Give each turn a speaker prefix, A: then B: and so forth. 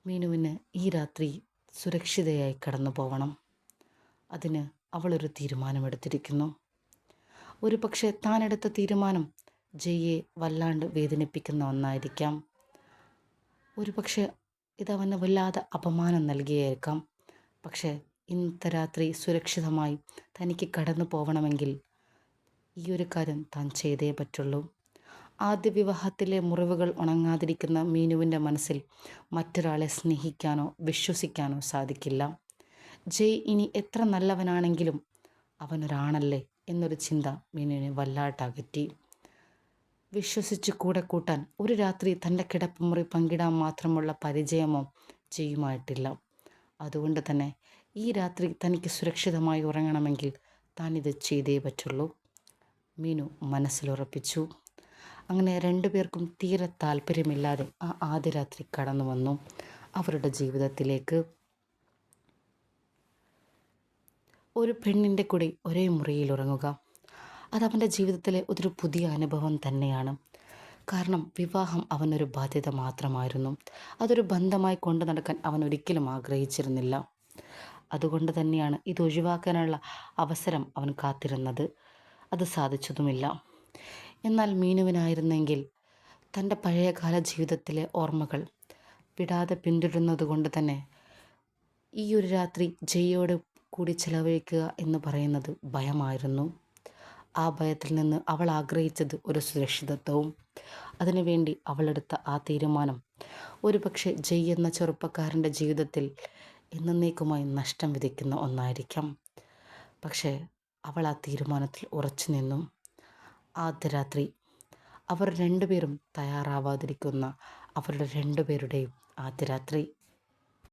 A: മീനുവിന് ഈ രാത്രി സുരക്ഷിതയായി കടന്നു പോവണം. അതിന് അവളൊരു തീരുമാനമെടുത്തിരിക്കുന്നു. ഒരു പക്ഷേ താനെടുത്ത തീരുമാനം ജയ്യെ വല്ലാണ്ട് വേദനിപ്പിക്കുന്ന ഒന്നായിരിക്കാം. ഒരു പക്ഷേ ഇതവന് വല്ലാതെ അപമാനം നൽകിയേക്കാം. പക്ഷേ ഇന്നത്തെ രാത്രി സുരക്ഷിതമായി തനിക്ക് കടന്നു പോവണമെങ്കിൽ ഈ ഒരു കാര്യം താൻ ചെയ്തേ പറ്റുള്ളൂ. ആദ്യ വിവാഹത്തിലെ മുറിവുകൾ ഉണങ്ങാതിരിക്കുന്ന മീനുവിൻ്റെ മനസ്സിൽ മറ്റൊരാളെ സ്നേഹിക്കാനോ വിശ്വസിക്കാനോ സാധിക്കില്ല. ജയ് ഇനി എത്ര നല്ലവനാണെങ്കിലും അവനൊരാണല്ലേ എന്നൊരു ചിന്ത മീനുവിനെ വല്ലാട്ടകറ്റി. വിശ്വസിച്ച് കൂടെ കൂട്ടാൻ ഒരു രാത്രി തൻ്റെ കിടപ്പുമുറി പങ്കിടാൻ മാത്രമുള്ള പരിചയമോ ജയ്യുമായിട്ടില്ല. അതുകൊണ്ട് തന്നെ ഈ രാത്രി തനിക്ക് സുരക്ഷിതമായി ഉറങ്ങണമെങ്കിൽ താനിത് ചെയ്തേ പറ്റുള്ളൂ. മീനു മനസ്സിലുറപ്പിച്ചു. അങ്ങനെ രണ്ടുപേർക്കും തീരെ താല്പര്യമില്ലാതെ ആ ആദ്യ രാത്രി കടന്നു വന്നു അവരുടെ ജീവിതത്തിലേക്ക്. ഒരു പെണ്ണിൻ്റെ കൂടെ ഒരേ മുറിയിൽ ഉറങ്ങുക അതവൻ്റെ ജീവിതത്തിലെ ഒരു പുതിയ അനുഭവം തന്നെയാണ്. കാരണം വിവാഹം അവനൊരു ബാധ്യത മാത്രമായിരുന്നു. അതൊരു ബന്ധമായി കൊണ്ടു നടക്കാൻ അവൻ ഒരിക്കലും ആഗ്രഹിച്ചിരുന്നില്ല. അതുകൊണ്ട് തന്നെയാണ് ഇത് ഒഴിവാക്കാനുള്ള അവസരം അവൻ കാത്തിരുന്നത്. അത് സാധിച്ചതുമില്ല. എന്നാൽ മീനുവിനായിരുന്നെങ്കിൽ തൻ്റെ പഴയകാല ജീവിതത്തിലെ ഓർമ്മകൾ വിടാതെ പിന്തുടരുന്നത് കൊണ്ട് തന്നെ ഈ ഒരു രാത്രി ജയ്യോട് കൂടി ചെലവഴിക്കുക എന്ന് പറയുന്നത് ഭയമായിരുന്നു. ആ ഭയത്തിൽ നിന്ന് അവൾ ആഗ്രഹിച്ചത് ഒരു സുരക്ഷിതത്വവും. അതിനുവേണ്ടി അവളെടുത്ത ആ തീരുമാനം ഒരുപക്ഷെ ജയ് എന്ന ചെറുപ്പക്കാരൻ്റെ ജീവിതത്തിൽ എന്നേക്കുമായി നഷ്ടം വിധിക്കുന്ന ഒന്നായിരിക്കാം. പക്ഷേ അവൾ ആ തീരുമാനത്തിൽ ഉറച്ചു നിന്നു. ആദ്യ രാത്രി അവർ രണ്ടുപേരും തയ്യാറാവാതിരിക്കുന്ന അവരുടെ രണ്ടുപേരുടെയും ആദ്യ രാത്രി.